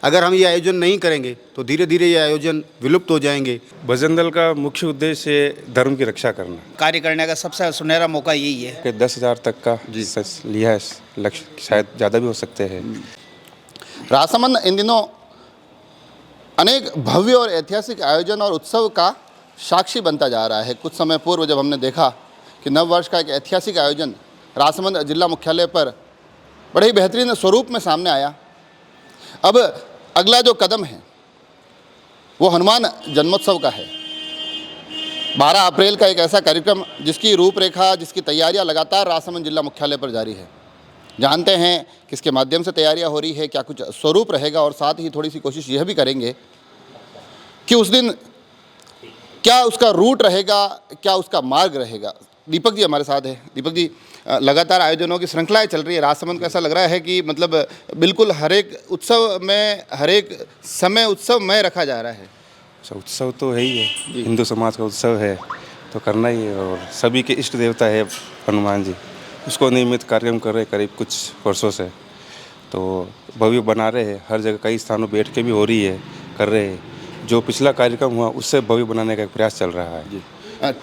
अगर हम ये आयोजन नहीं करेंगे तो धीरे धीरे ये आयोजन विलुप्त हो जाएंगे। बजरंग दल का मुख्य उद्देश्य धर्म की रक्षा करना। कार्य करने का सबसे सुनहरा मौका यही है कि 10,000 तक का लिया है लक्ष्य, शायद ज़्यादा भी हो सकते हैं। राजसमंद इन दिनों अनेक भव्य और ऐतिहासिक आयोजन और उत्सव का साक्षी बनता जा रहा है। कुछ समय पूर्व जब हमने देखा कि नव वर्ष का एक ऐतिहासिक आयोजन राजसमंद जिला मुख्यालय पर बड़े ही बेहतरीन स्वरूप में सामने आया, अब अगला जो कदम है वो हनुमान जन्मोत्सव का है। 12 अप्रैल का एक ऐसा कार्यक्रम जिसकी रूपरेखा, जिसकी तैयारियां लगातार राजसमंद जिला मुख्यालय पर जारी है। जानते हैं किसके माध्यम से तैयारियां हो रही है, क्या कुछ स्वरूप रहेगा, और साथ ही थोड़ी सी कोशिश यह भी करेंगे कि उस दिन क्या उसका रूट रहेगा, क्या उसका मार्ग रहेगा। दीपक जी हमारे साथ है। दीपक जी, लगातार आयोजनों की श्रृंखलाएं चल रही है राजसमंद को, ऐसा लग रहा है कि मतलब बिल्कुल हर एक उत्सव में, हर एक समय उत्सव में रखा जा रहा है। उत्सव तो है ही है, हिंदू समाज का उत्सव है तो करना ही है। और सभी के इष्ट देवता है हनुमान जी, उसको नियमित कार्यक्रम कर रहे हैं करीब कुछ वर्षों से, तो भव्य बना रहे हैं। हर जगह कई स्थानों बैठ के भी हो रही है, कर रहे हैं। जो पिछला कार्यक्रम हुआ उससे भव्य बनाने का एक प्रयास चल रहा है।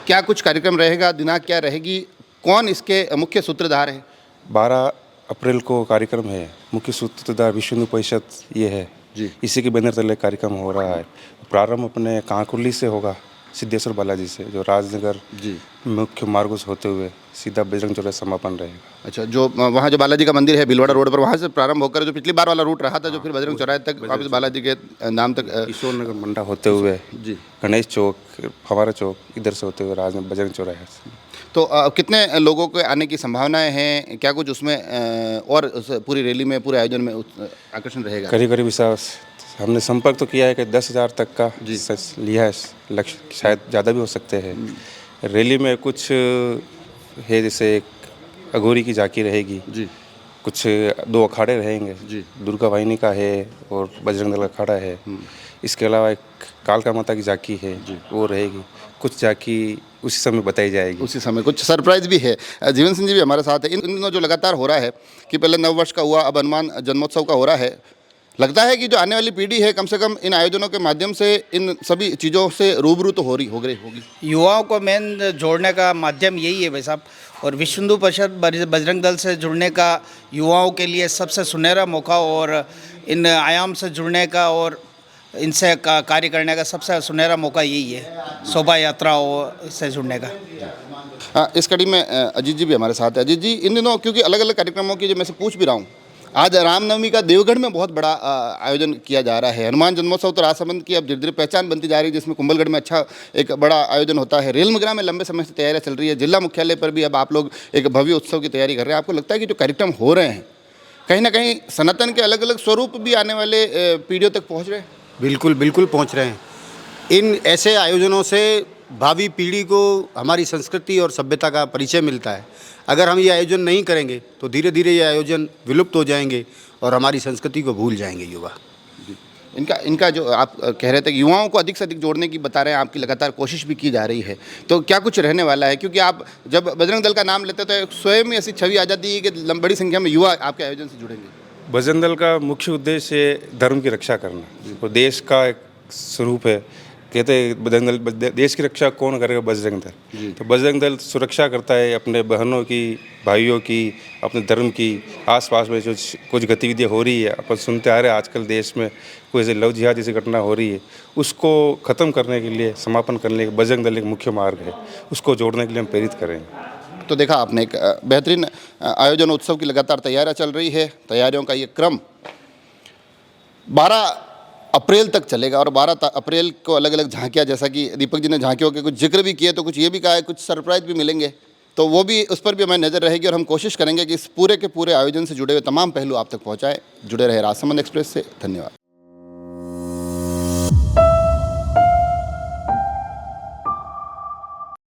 क्या कुछ कार्यक्रम रहेगा, दिनांक क्या रहेगी, कौन इसके मुख्य सूत्रधार है? 12 अप्रैल को कार्यक्रम है। मुख्य सूत्रधार विश्व हिंदू परिषद ये है जी। इसी के बैनर तले कार्यक्रम हो रहा है। प्रारंभ अपने कांकुरली से होगा, सिद्धेश्वर बालाजी से, जो राजनगर जी मुख्य मार्गों से होते हुए सीधा बजरंग चौराहे समापन रहेगा। अच्छा, जो वहाँ जो बालाजी का मंदिर है भीलवाड़ा रोड पर, वहाँ से प्रारंभ होकर जो पिछली बार वाला रूट रहा था, जो फिर बजरंग चौराहे तक वापस बालाजी के नाम तक, किशोर नगर मंडा होते हुए जी गणेश चौक, फवारा चौक, इधर से होते हुए बजरंग चौराहे से। तो कितने लोगों के आने की संभावनाएं हैं, क्या कुछ उसमें और उस पूरी रैली में, पूरे आयोजन में आकर्षण रहेगा? करीब हमने संपर्क तो किया है कि 10,000 तक का लिया है लक्ष्य, शायद ज़्यादा भी हो सकते हैं। रैली में कुछ है, जैसे एक अघोरी की झांकी रहेगी जी, कुछ 2 अखाड़े रहेंगे जी, दुर्गा वाहिनी का है और बजरंग दल का अखाड़ा है। इसके अलावा एक कालका माता की झांकी है वो रहेगी। कुछ झांकी उसी समय बताई जाएगी, उसी समय कुछ सरप्राइज भी है। जीवन सिंह जी भी हमारे साथ है। इन दिनों जो लगातार हो रहा है कि पहले नववर्ष का हुआ, अब हनुमान जन्मोत्सव का हो रहा है, लगता है कि जो आने वाली पीढ़ी है कम से कम इन आयोजनों के माध्यम से इन सभी चीज़ों से रूबरू तो हो रही होगी। युवाओं को मेन जोड़ने का माध्यम यही है भाई साहब, और विश्व हिंदू परिषद बजरंग दल से जुड़ने का युवाओं के लिए सबसे सुनहरा मौका, और इन आयाम से जुड़ने का और इनसे कार्य करने का सबसे सुनहरा मौका यही है, शोभा यात्राओं से जुड़ने का। इस कड़ी में अजीत जी भी हमारे साथ है। अजीत जी, इन दिनों क्योंकि अलग अलग कार्यक्रमों की जो मैं से पूछ भी रहा हूँ, आज रामनवमी का देवगढ़ में बहुत बड़ा आयोजन किया जा रहा है। हनुमान जन्मोत्सव तो राजसमंद की अब धीरे धीरे पहचान बनती जा रही है, जिसमें कुंभलगढ़ में अच्छा एक बड़ा आयोजन होता है। रेलमगरा में लंबे समय से तैयारियां चल रही है। जिला मुख्यालय पर भी अब आप लोग एक भव्य उत्सव की तैयारी कर रहे हैं। आपको लगता है कि जो कार्यक्रम हो रहे हैं कहीं ना कहीं सनातन के अलग अलग स्वरूप भी आने वाले पीढ़ियों तक पहुँच रहे हैं? बिल्कुल बिल्कुल पहुंच रहे हैं। इन ऐसे आयोजनों से भावी पीढ़ी को हमारी संस्कृति और सभ्यता का परिचय मिलता है। अगर हम ये आयोजन नहीं करेंगे तो धीरे धीरे ये आयोजन विलुप्त हो जाएंगे और हमारी संस्कृति को भूल जाएंगे युवा। इनका जो आप कह रहे थे कि युवाओं को अधिक से अधिक जोड़ने की बता रहे हैं, आपकी लगातार कोशिश भी की जा रही है, तो क्या कुछ रहने वाला है? क्योंकि आप जब बजरंग दल का नाम लेते तो स्वयं ऐसी छवि आ जाती है कि बड़ी संख्या में युवा आपके आयोजन से जुड़ेंगे। बजरंग दल का मुख्य उद्देश्य धर्म की रक्षा करना और देश का एक स्वरूप है। कहते हैं बजरंग दल, देश की रक्षा कौन करेगा? बजरंग दल। तो बजरंग दल सुरक्षा करता है अपने बहनों की, भाइयों की, अपने धर्म की। आसपास में जो कुछ गतिविधियाँ हो रही है, अपन सुनते आ रहे हैं आजकल देश में कोई ऐसे लव जिहाद जैसी घटना हो रही है, उसको ख़त्म करने के लिए, समापन करने के लिए बजरंग दल एक मुख्य मार्ग है। उसको जोड़ने के लिए हम प्रेरित करेंगे। तो देखा आपने, एक बेहतरीन आयोजन उत्सव की लगातार तैयारियां चल रही है। तैयारियों का ये क्रम 12 अप्रैल तक चलेगा और 12 अप्रैल को अलग अलग झांकियां, जैसा कि दीपक जी ने झांकियों के कुछ जिक्र भी किए, तो कुछ ये भी कहा है कुछ सरप्राइज भी मिलेंगे, तो वो भी, उस पर भी हमें नज़र रहेगी और हम कोशिश करेंगे कि इस पूरे के पूरे आयोजन से जुड़े हुए तमाम पहलू आप तक पहुँचाएँ। जुड़े रहे राजसमंद एक्सप्रेस से। धन्यवाद।